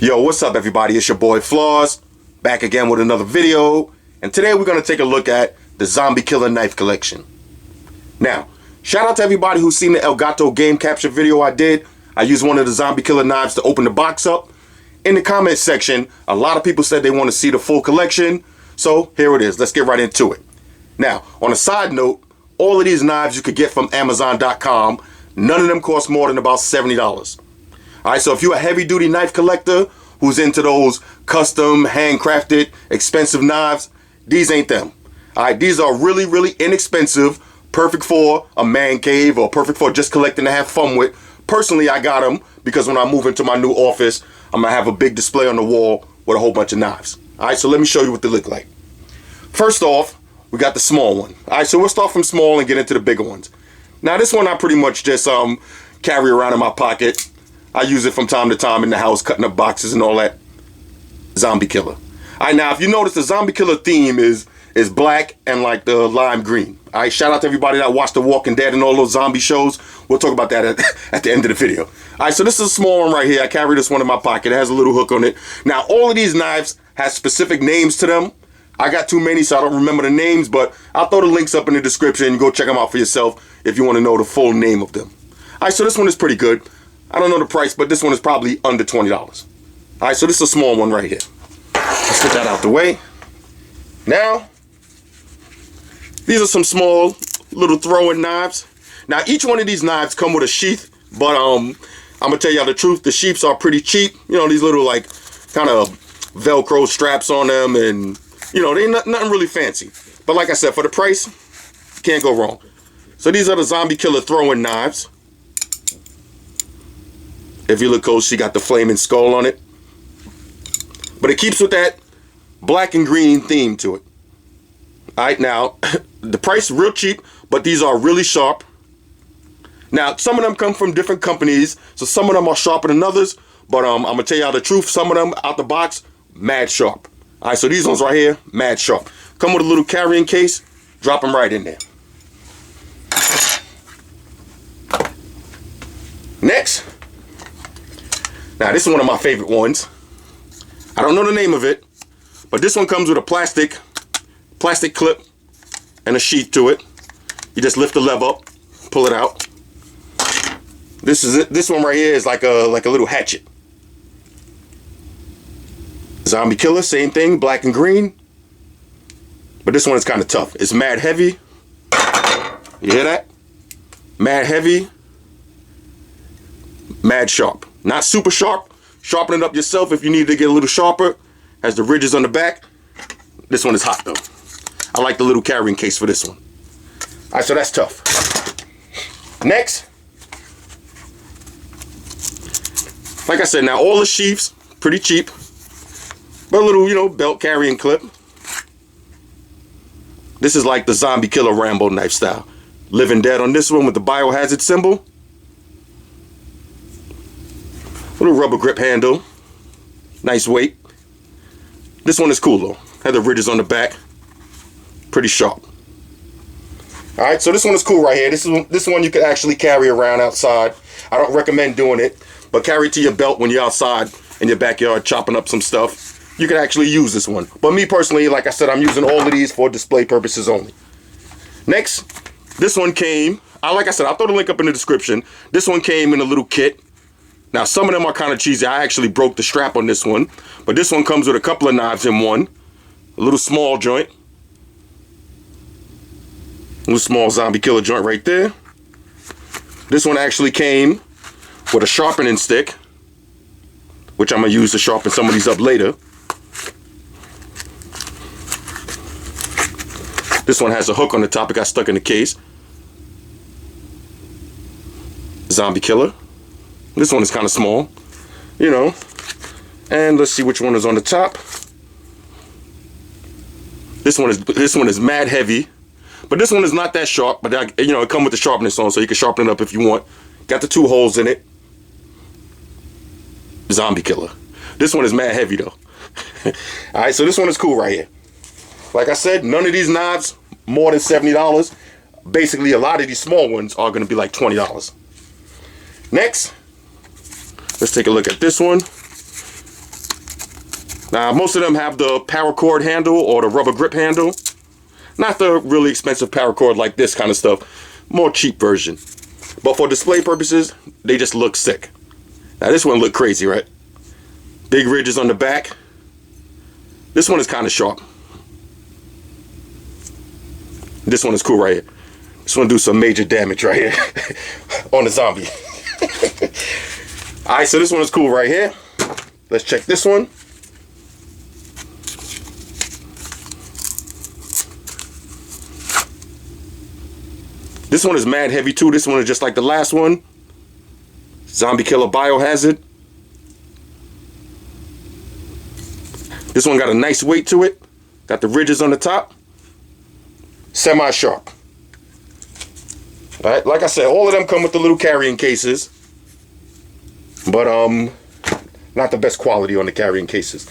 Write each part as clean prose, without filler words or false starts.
Yo, what's up everybody? It's your boy Flaws, back again with another video. And today we're going to take a look at the Zombie Killer knife collection. Now, shout out to everybody who's seen the El Gato game capture video I did. I used one of the Zombie Killer knives to open the box up. In the comment section, a lot of people said they want to see the full collection. So here it is. Let's get right into it. Now, on a side note, all of these knives you could get from Amazon.com. None of them cost more than about $70. Alright, so if you're a heavy-duty knife collector who's into those custom, handcrafted, expensive knives, these ain't them. Alright, these are really, really inexpensive, perfect for a man cave or perfect for just collecting to have fun with. Personally, I got them because when I move into my new office, I'm going to have a big display on the wall with a whole bunch of knives. Alright, so let me show you what they look like. First off, we got the small one. Alright, so we'll start from small and get into the bigger ones. Now, this one I pretty much just carry around in my pocket. I use it from time to time in the house, cutting up boxes and all that. Zombie Killer. Alright, now if you notice, the Zombie Killer theme is black and like the lime green. Alright, shout out to everybody that watched The Walking Dead and all those zombie shows. We'll talk about that at the end of the video. Alright, so this is a small one right here. I carry this one in my pocket. It has a little hook on it. Now, all of these knives have specific names to them. I got too many, so I don't remember the names, but I'll throw the links up in the description. Go check them out for yourself if you want to know the full name of them. Alright, so this one is pretty good. I don't know the price, but this one is probably under $20. Alright, so this is a small one right here. Let's get that out the way. Now, these are some small little throwing knives. Now, each one of these knives come with a sheath, but I'm going to tell y'all the truth. The sheaths are pretty cheap. You know, these little like kind of Velcro straps on them, and you know, they ain't nothing really fancy. But like I said, for the price, can't go wrong. So these are the Zombie Killer throwing knives. If you look close, she got the flaming skull on it. But it keeps with that black and green theme to it. Alright, now, the price is real cheap, but these are really sharp. Now, some of them come from different companies, so some of them are sharper than others. But I'm going to tell y'all the truth, some of them out the box, mad sharp. Alright, so these ones right here, mad sharp. Come with a little carrying case, drop them right in there. Next. Now, this is one of my favorite ones. I don't know the name of it, but this one comes with a plastic clip and a sheath to it. You just lift the lever up, pull it out. This is it. This one right here is like a little hatchet. Zombie Killer, same thing, black and green. But this one is kind of tough. It's mad heavy. You hear that? Mad heavy. Mad sharp. Not super sharp. Sharpen it up yourself if you need to get a little sharper. Has the ridges on the back. This one is hot though. I like the little carrying case for this one. Alright, so that's tough. Next. Like I said, now all the sheaths, pretty cheap. But a little, you know, belt carrying clip. This is like the Zombie Killer Rambo knife style. Living Dead on this one with the biohazard symbol. Little rubber grip handle. Nice weight. This one is cool though. Had the ridges on the back. Pretty sharp. Alright, so this one is cool right here. This one you can actually carry around outside. I don't recommend doing it, but carry it to your belt when you're outside in your backyard chopping up some stuff. You can actually use this one. But me personally, like I said, I'm using all of these for display purposes only. Next, this one came, like I said, I'll throw the link up in the description. This one came in a little kit. Now, some of them are kind of cheesy. I actually broke the strap on this one. But this one comes with a couple of knives in one. A little small joint. A little small Zombie Killer joint right there. This one actually came with a sharpening stick, which I'm going to use to sharpen some of these up later. This one has a hook on the top. It got stuck in the case. Zombie Killer. This one is kind of small, you know. And let's see which one is on the top. This one is mad heavy, but this one is not that sharp. But you know, it comes with the sharpness on, so you can sharpen it up if you want. Got the 2 holes in it. Zombie Killer. This one is mad heavy though. All right, so this one is cool right here. Like I said, none of these knives more than $70. Basically, a lot of these small ones are going to be like $20. Next, let's take a look at this one. Now, most of them have the paracord handle or the rubber grip handle. Not the really expensive paracord like this kind of stuff. More cheap version. But for display purposes, they just look sick. Now, this one look crazy, right? Big ridges on the back. This one is kind of sharp. This one is cool right here. This one do some major damage right here on the zombie. Alright, so this one is cool right here. Let's check this one. This one is mad heavy too. This one is just like the last one. Zombie Killer Biohazard. This one got a nice weight to it. Got the ridges on the top. Semi-sharp. Alright, like I said, all of them come with the little carrying cases. But not the best quality on the carrying cases.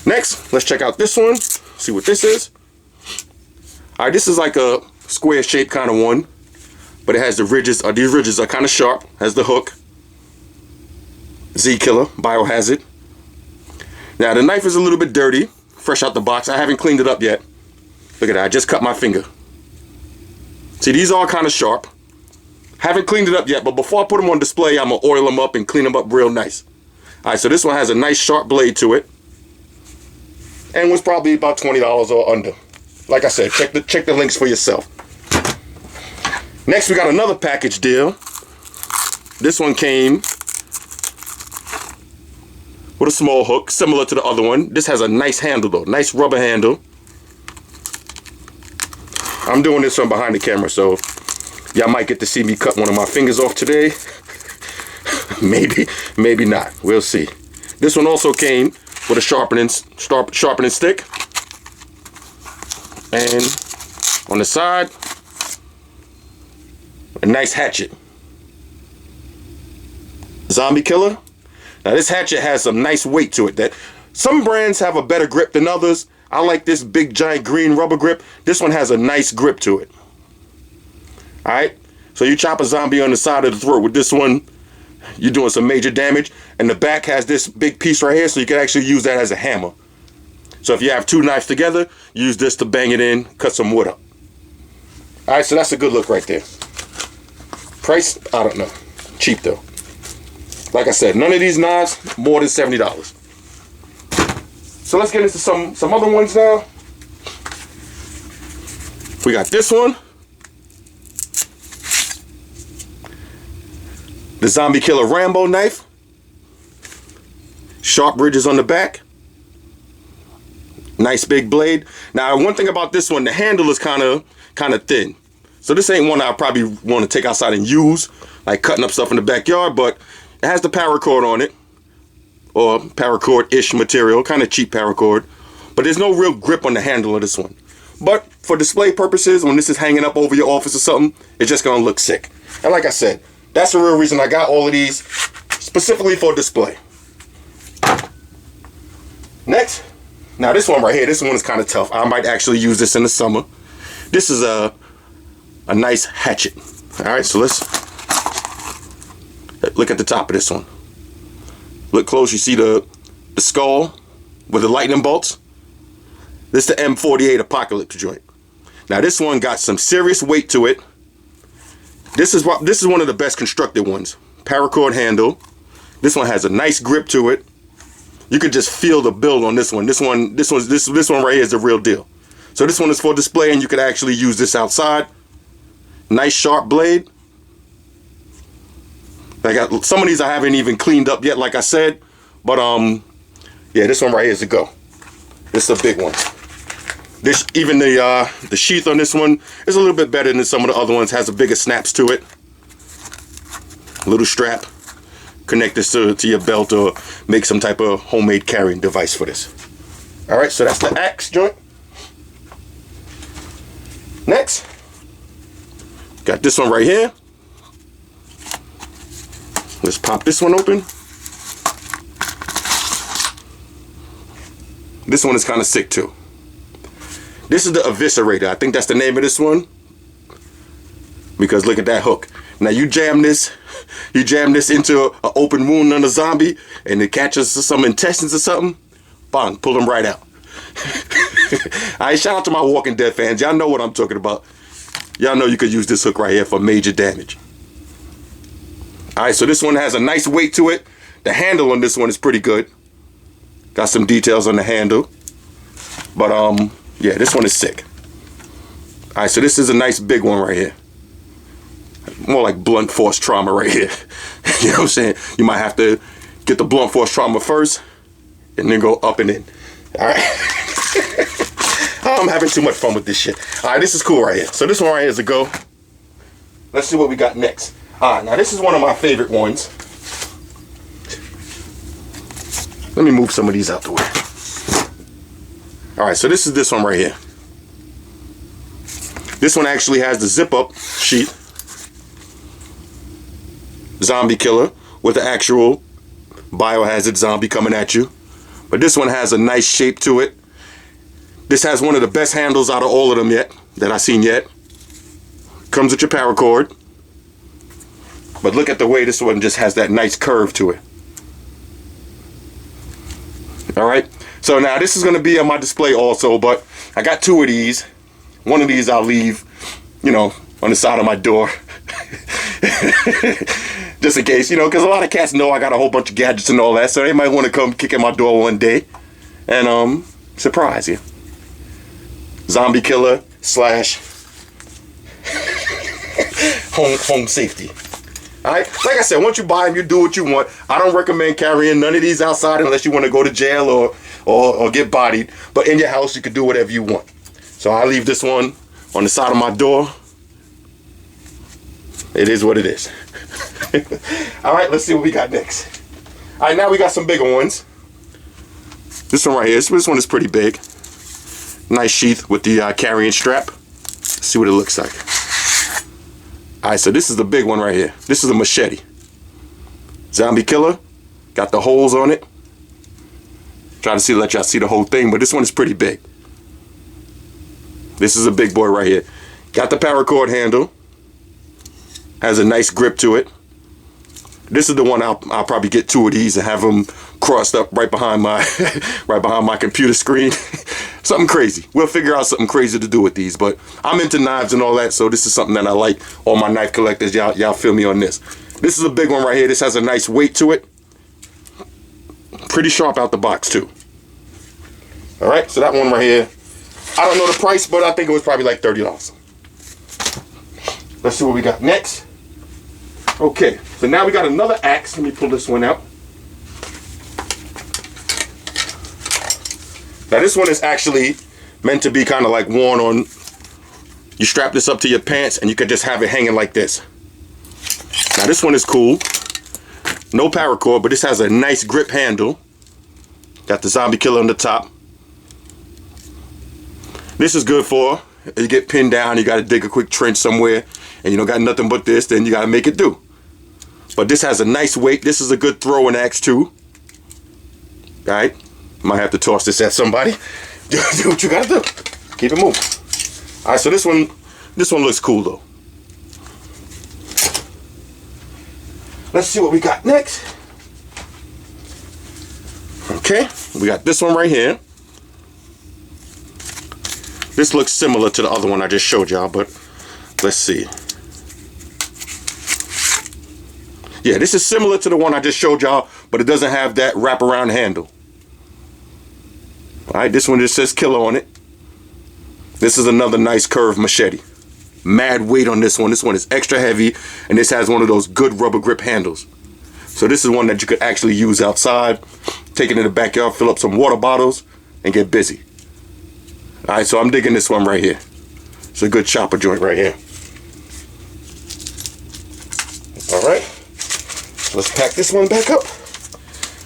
Next, let's check out this one. See what this is. Alright, this is like a square shaped kind of one. But it has the ridges. These ridges are kind of sharp. Has the hook. Z Killer Biohazard. Now the knife is a little bit dirty. Fresh out the box. I haven't cleaned it up yet. Look at that. I just cut my finger. See, these are kind of sharp. Haven't cleaned it up yet, but before I put them on display, I'm going to oil them up and clean them up real nice. Alright, so this one has a nice sharp blade to it. And was probably about $20 or under. Like I said, check the links for yourself. Next, we got another package deal. This one came with a small hook, similar to the other one. This has a nice handle though, nice rubber handle. I'm doing this from behind the camera, so y'all might get to see me cut one of my fingers off today. maybe not. We'll see. This one also came with a sharpening stick. And on the side, a nice hatchet. Zombie Killer. Now this hatchet has some nice weight to it. That some brands have a better grip than others. I like this big giant green rubber grip. This one has a nice grip to it. Alright, so you chop a zombie on the side of the throat with this one, you're doing some major damage. And the back has this big piece right here, so you can actually use that as a hammer. So if you have two knives together, use this to bang it in, cut some wood up. Alright, so that's a good look right there. Price, I don't know. Cheap though. Like I said, none of these knives more than $70. So let's get into some other ones now. We got this one. The Zombie Killer Rambo knife. Sharp ridges on the back. Nice big blade. Now, one thing about this one, the handle is kind of thin. So this ain't one I probably want to take outside and use, like cutting up stuff in the backyard, but it has the paracord on it, or paracord-ish material, kind of cheap paracord. But there's no real grip on the handle of this one. But for display purposes, when this is hanging up over your office or something, it's just going to look sick. And like I said, that's the real reason I got all of these, specifically for display. Next, now this one right here, this one is kind of tough. I might actually use this in the summer. This is a nice hatchet. All right, so let's look at the top of this one. Look close, you see the skull with the lightning bolts. This is the M48 Apocalypse joint. Now this one got some serious weight to it. This is one of the best constructed ones. Paracord handle. This one has a nice grip to it. You could just feel the build on this one. This one right here is the real deal. So this one is for display, and you could actually use this outside. Nice sharp blade. I got some of these I haven't even cleaned up yet, like I said. But yeah, this one right here is a go. This is a big one. This, even the sheath on this one is a little bit better than some of the other ones. Has a bigger snaps to it. Little strap. Connect this to your belt or make some type of homemade carrying device for this. Alright, so that's the axe joint. Next, got this one right here. Let's pop this one open. This one is kind of sick too. This is the Eviscerator. I think that's the name of this one. Because look at that hook. Now you jam this into an open wound on a zombie and it catches some intestines or something. Bang, pull them right out. Alright, shout out to my Walking Dead fans. Y'all know what I'm talking about. Y'all know you could use this hook right here for major damage. Alright, so this one has a nice weight to it. The handle on this one is pretty good. Got some details on the handle. But yeah, this one is sick. Alright, so this is a nice big one right here. More like blunt force trauma right here. You know what I'm saying? You might have to get the blunt force trauma first and then go up and in. Alright. I'm having too much fun with this shit. Alright, this is cool right here. So this one right here is a go. Let's see what we got next. Alright, now this is one of my favorite ones. Let me move some of these out the way. Alright, so this is this one right here. This one actually has the zip up sheet. Zombie killer with the actual biohazard zombie coming at you. But this one has a nice shape to it. This has one of the best handles out of all of them yet, that I've seen yet. Comes with your paracord. But look at the way this one just has that nice curve to it. Alright, so now this is going to be on my display also, but I got two of these. One of these I'll leave, you know, on the side of my door. Just in case, you know, because a lot of cats know I got a whole bunch of gadgets and all that, so they might want to come kick in my door one day and surprise you. Zombie killer slash home safety. Alright, like I said, once you buy them, you do what you want. I don't recommend carrying none of these outside unless you want to go to jail or get bodied. But in your house, you can do whatever you want. So I leave this one on the side of my door. It is what it is. Alright, let's see what we got next. Alright, now we got some bigger ones. This one right here, this one is pretty big. Nice sheath with the carrying strap. Let's see what it looks like. Alright, so this is the big one right here. This is a machete. Zombie killer. Got the holes on it. Try to let y'all see the whole thing, but this one is pretty big. This is a big boy right here. Got the paracord handle. Has a nice grip to it. This is the one I'll probably get two of these and have them crossed up right behind my computer screen. Something crazy. We'll figure out something crazy to do with these, but I'm into knives and all that, so this is something that I like. All my knife collectors, y'all feel me on this. This is a big one right here. This has a nice weight to it. Pretty sharp out the box too. Alright, so that one right here, I don't know the price, but I think it was probably like $30. Let's see what we got next. Okay, so now we got another axe. Let me pull this one out. Now this one is actually meant to be kind of like worn on. You strap this up to your pants and you can just have it hanging like this. Now this one is cool. No paracord, but this has a nice grip handle. Got the zombie killer on the top. This is good for, you get pinned down, you got to dig a quick trench somewhere, and you don't got nothing but this, then you got to make it do. But this has a nice weight. This is a good throwing axe too. Alright, might have to toss this at somebody. Do what you got to do. Keep it moving. Alright, so this one looks cool though. Let's see what we got next. Okay, we got this one right here. This looks similar to the other one I just showed y'all, but let's see. Yeah, this is similar to the one I just showed y'all, but it doesn't have that wraparound handle. Alright, this one just says killer on it. This is another nice curved machete. Mad weight on this one. This one is extra heavy, and this has one of those good rubber grip handles. So this is one that you could actually use outside, take it in the backyard, fill up some water bottles, and get busy. Alright, so I'm digging this one right here. It's a good chopper joint right here. Alright, let's pack this one back up.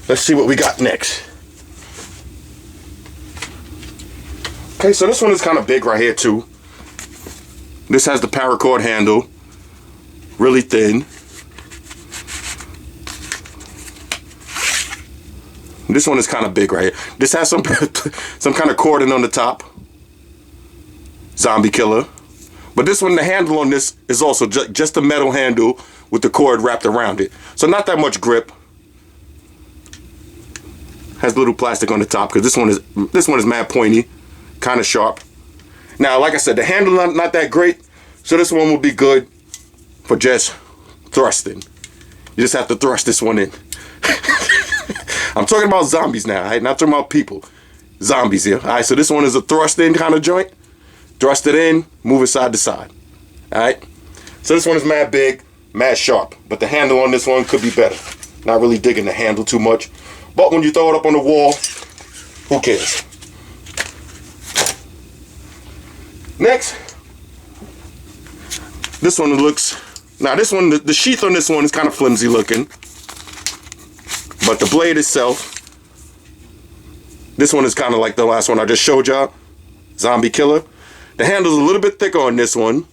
Let's see what we got next. Okay, so this one is kind of big right here too. This has the paracord handle. Really thin. This one is kind of big right here. This has some kind of cording on the top. Zombie killer. But this one, the handle on this is also just a metal handle with the cord wrapped around it. So not that much grip. Has a little plastic on the top because this one is mad pointy, kind of sharp. Now, like I said, the handle not that great, so this one will be good for just thrusting. You just have to thrust this one in. I'm talking about zombies now, all right? Not talking about people. Zombies here. All right, so this one is a thrust in kind of joint. Thrust it in, move it side to side. All right. So this one is mad big, mad sharp, but the handle on this one could be better. Not really digging the handle too much, but when you throw it up on the wall, who cares? Next, this one looks, now this one, the sheath on this one is kind of flimsy looking, but the blade itself, this one is kind of like the last one I just showed y'all, Zombie Killer. The handle's a little bit thicker on this one.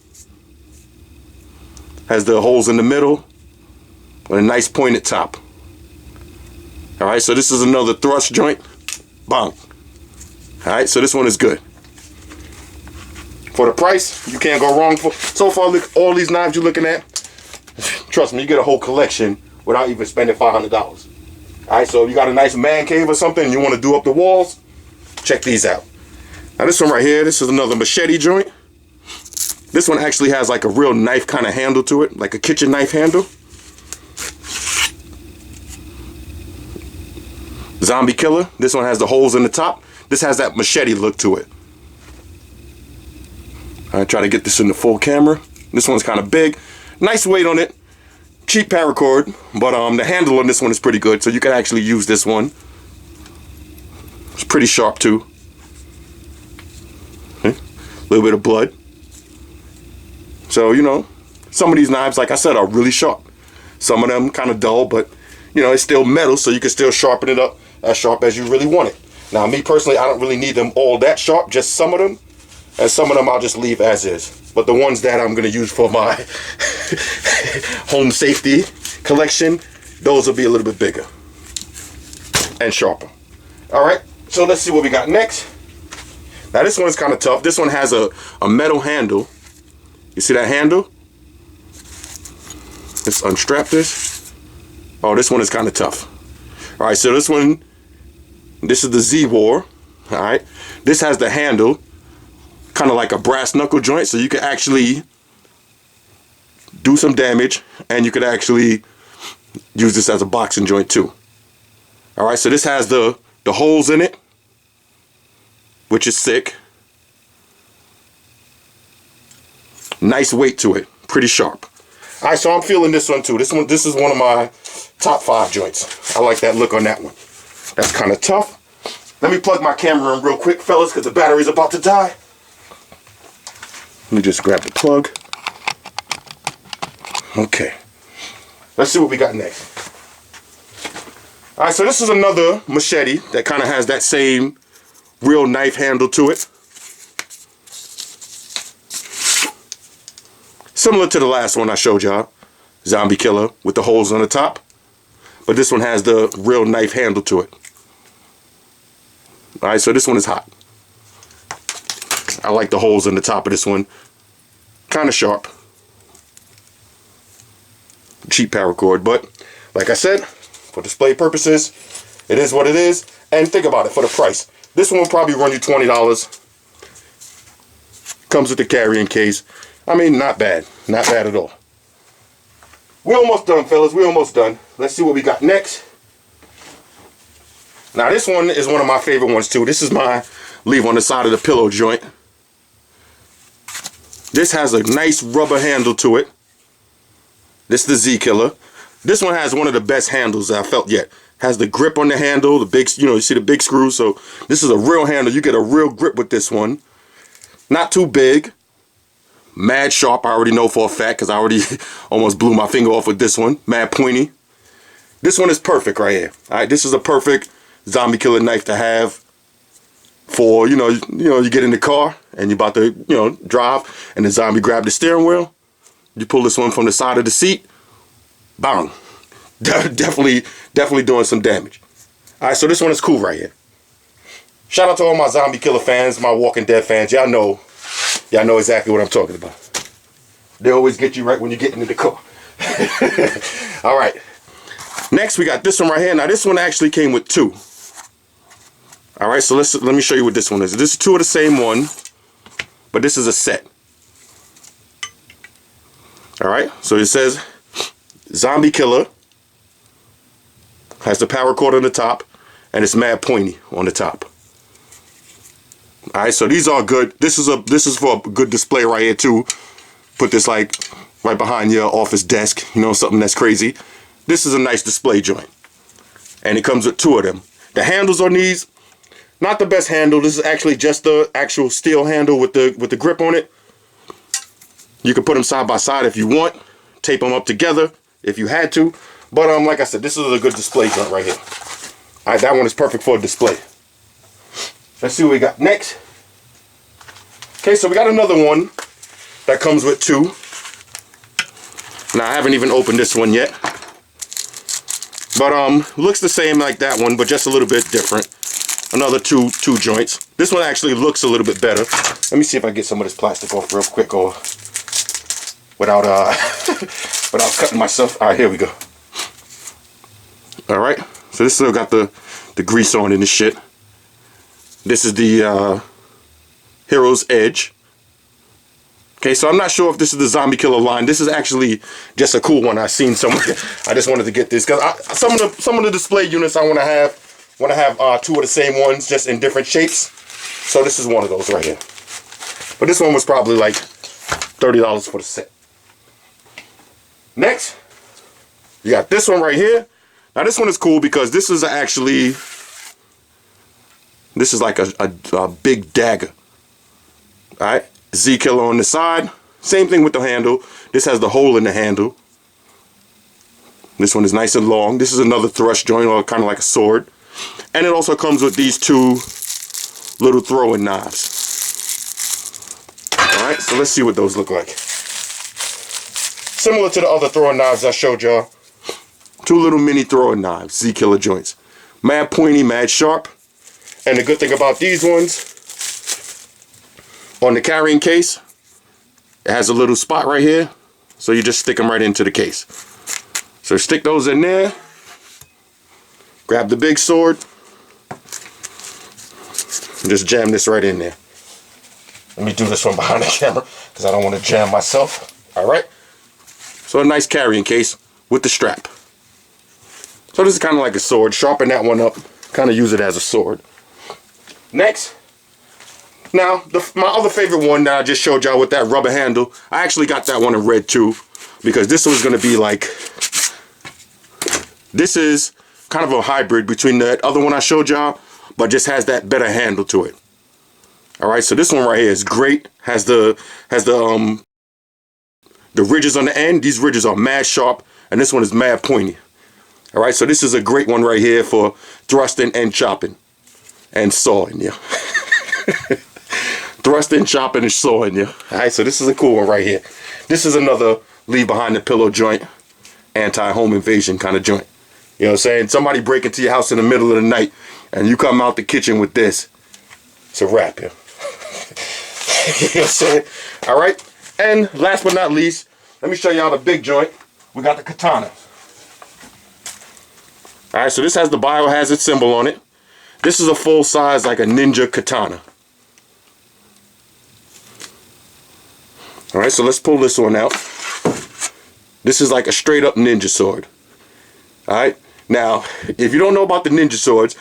Has the holes in the middle with a nice pointed top. Alright, so this is another thrust joint. Bang. Alright, so this one is good. For the price, you can't go wrong. So far, look, all these knives you're looking at, trust me, you get a whole collection without even spending $500. Alright, so if you got a nice man cave or something and you want to do up the walls, check these out. Now this one right here, this is another machete joint. This one actually has like a real knife kind of handle to it, like a kitchen knife handle. Zombie Killer, this one has the holes in the top. This has that machete look to it. I try to get this in the full camera. This one's kind of big. Nice weight on it. Cheap paracord, but the handle on this one is pretty good, so you can actually use this one. It's pretty sharp too. A little bit of blood. So, you know, some of these knives, like I said, are really sharp. Some of them kind of dull, but, you know, it's still metal, so you can still sharpen it up as sharp as you really want it. Now, me personally, I don't really need them all that sharp, just some of them. And some of them I'll just leave as is. But the ones that I'm going to use for my home safety collection, those will be a little bit bigger and sharper. All right, so let's see what we got next. Now, this one is kind of tough. This one has a metal handle. You see that handle? Let's unstrap this. Oh, this one is kind of tough. All right, so this is the Z-War. All right, this has the handle, kind of like a brass knuckle joint, so you can actually do some damage, and you could actually use this as a boxing joint too. All right, so this has the holes in it, which is sick. Nice weight to it, pretty sharp. All right, so I'm feeling this one too. This is one of my top 5 joints. I like that look on that one. That's kind of tough. Let me plug my camera in real quick, fellas, because the battery's about to die. Let me just grab the plug. Okay. Let's see what we got next. All right, so this is another machete that kind of has that same real knife handle to it. Similar to the last one I showed y'all, Zombie Killer, with the holes on the top. But this one has the real knife handle to it. All right, so this one is hot. I like the holes in the top of this one. Kind of sharp. Cheap paracord, but like I said, for display purposes, it is what it is. And think about it, for the price. This one will probably run you $20. Comes with the carrying case. I mean, not bad. Not bad at all. We're almost done, fellas. We're almost done. Let's see what we got next. Now, this one is one of my favorite ones, too. This is my leave on the side of the pillow joint. This has a nice rubber handle to it. This is the Z Killer. This one has one of the best handles I felt yet. Has the grip on the handle, the big, you see the big screws. So this is a real handle. You get a real grip with this one. Not too big. Mad sharp, I already know for a fact, because I already almost blew my finger off with this one. Mad pointy. This one is perfect right here. All right, this is a perfect Zombie Killer knife to have for, you get in the car and you're about to, drive, and the zombie grab the steering wheel. You pull this one from the side of the seat. Bang. Definitely doing some damage. All right, so this one is cool right here. Shout out to all my Zombie Killer fans, my Walking Dead fans. Y'all know exactly what I'm talking about. They always get you right when you get into the car. All right. Next, we got this one right here. Now, this one actually came with 2. All right, so let me show you what this one is. This is two of the same one, but this is a set. All right, so it says Zombie Killer, has the power cord on the top, and it's mad pointy on the top. All right, so these are good. This is for a good display right here too. Put this like right behind your office desk, you know, something that's crazy. This is a nice display joint, and it comes with two of them. The handles on these, not the best handle. This is actually just the actual steel handle with the grip on it. You can put them side by side if you want. Tape them up together if you had to. But like I said, this is a good display joint right here. All right, that one is perfect for a display. Let's see what we got next. Okay, so we got another one that comes with two. Now, I haven't even opened this one yet. But looks the same like that one, but just a little bit different. Another two joints. This one actually looks a little bit better. Let me see if I get some of this plastic off real quick, or without without cutting myself. All right, here we go. All right, so this still got the grease on in this shit. This is the Hero's Edge. Okay, so I'm not sure if this is the Zombie Killer line. This is actually just a cool one I seen somewhere. I just wanted to get this because some of the display units I want to have two of the same ones, just in different shapes. So this is one of those right here. But this one was probably like $30 for the set. Next, you got this one right here. Now this one is cool because this is actually, this is like a big dagger. All right. Z Killer on the side. Same thing with the handle. This has the hole in the handle. This one is nice and long. This is another thrust joint, or kind of like a sword. And it also comes with these two little throwing knives. Alright, so let's see what those look like. Similar to the other throwing knives I showed y'all. Two little mini throwing knives, Z Killer joints. Mad pointy, mad sharp. And the good thing about these ones, on the carrying case, it has a little spot right here, so you just stick them right into the case. So stick those in there, grab the big sword, and just jam this right in there. Let me do this one behind the camera because I don't want to jam myself. All right, so a nice carrying case with the strap. So this is kind of like a sword. Sharpen that one up, kind of use it as a sword. Next, now, my other favorite one that I just showed y'all with that rubber handle, I actually got that one in red too, because this was going to be like, this is kind of a hybrid between that other one I showed y'all, but just has that better handle to it. All right, so this one right here is great. Has the ridges on the end. These ridges are mad sharp, and this one is mad pointy. All right, so this is a great one right here for thrusting and chopping and sawing, yeah. Thrusting, chopping, and sawing, yeah. Alright, so this is a cool one right here. This is another leave behind the pillow joint, anti-home invasion kind of joint. You know what I'm saying? Somebody break into your house in the middle of the night, and you come out the kitchen with this. It's a wrap, yeah. You know what I'm saying? Alright, and last but not least, let me show y'all the big joint. We got the Katana. Alright, so this has the biohazard symbol on it. This is a full size, like a ninja katana. Alright, so let's pull this one out. This is like a straight up ninja sword. Alright, now, if you don't know about the ninja swords,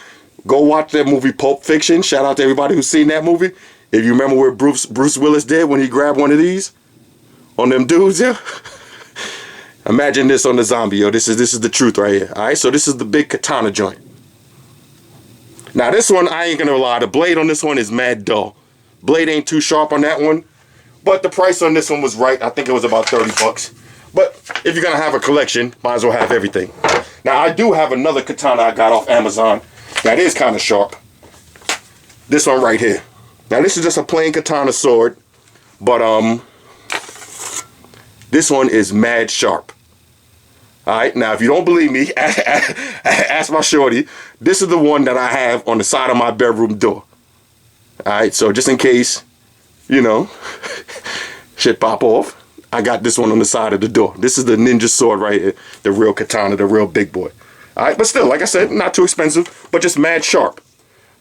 go watch that movie Pulp Fiction. Shout out to everybody who's seen that movie. If you remember where Bruce Willis did when he grabbed one of these on them dudes, yeah. Imagine this on the zombie, yo. This is the truth right here. Alright, so this is the big katana joint. Now this one, I ain't gonna lie, the blade on this one is mad dull. Blade ain't too sharp on that one. But the price on this one was right. I think it was about 30 bucks. But if you're going to have a collection, might as well have everything. Now, I do have another katana I got off Amazon that is kind of sharp. This one right here. Now, this is just a plain katana sword. But, this one is mad sharp. Alright, now, if you don't believe me, ask my shorty. This is the one that I have on the side of my bedroom door. Alright, so just in case, you know, shit pop off, I got this one on the side of the door. This is the ninja sword right here. The real katana, the real big boy. Alright, but still, like I said, not too expensive, but just mad sharp.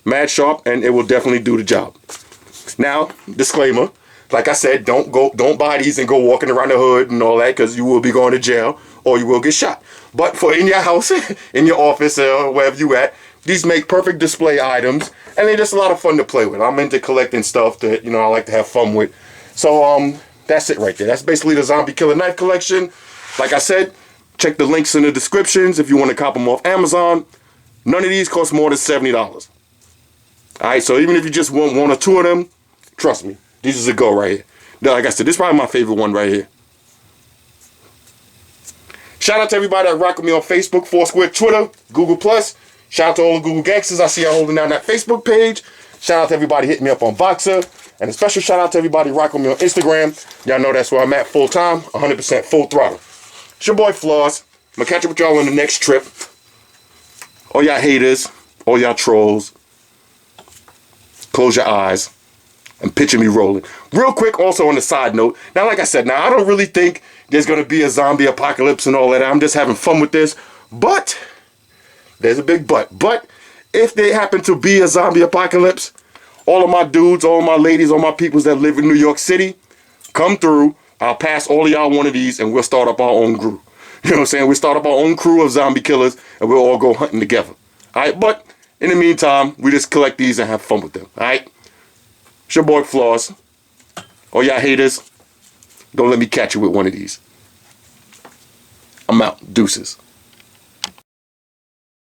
mad sharp, and it will definitely do the job. Now, disclaimer, like I said, don't buy these and go walking around the hood and all that, because you will be going to jail or you will get shot. But for in your house, in your office, or wherever you at, these make perfect display items, and they're just a lot of fun to play with. I'm into collecting stuff that, I like to have fun with. So, that's it right there. That's basically the Zombie Killer Knife collection. Like I said, check the links in the descriptions if you want to cop them off Amazon. None of these cost more than $70. Alright, so even if you just want one or two of them, trust me, this is a go right here. Now, like I said, this is probably my favorite one right here. Shout out to everybody that rock with me on Facebook, Foursquare, Twitter, Google+. Shout out to all the Google gangsters. I see y'all holding down that Facebook page. Shout out to everybody hitting me up on Boxer. And a special shout out to everybody rocking with me on Instagram. Y'all know that's where I'm at full time, 100% full throttle. It's your boy Floss. I'm going to catch up with y'all on the next trip. All y'all haters, all y'all trolls, close your eyes and picture me rolling. Real quick, also on the side note, now like I said, I don't really think there's going to be a zombie apocalypse and all that. I'm just having fun with this. But, there's a big but. But, if there happen to be a zombie apocalypse, all of my dudes, all of my ladies, all my peoples that live in New York City, come through. I'll pass all of y'all one of these and we'll start up our own crew. You know what I'm saying? We'll start up our own crew of zombie killers and we'll all go hunting together. Alright, but in the meantime, we just collect these and have fun with them. Alright? It's your boy Floss. All y'all haters, don't let me catch you with one of these. I'm out. Deuces.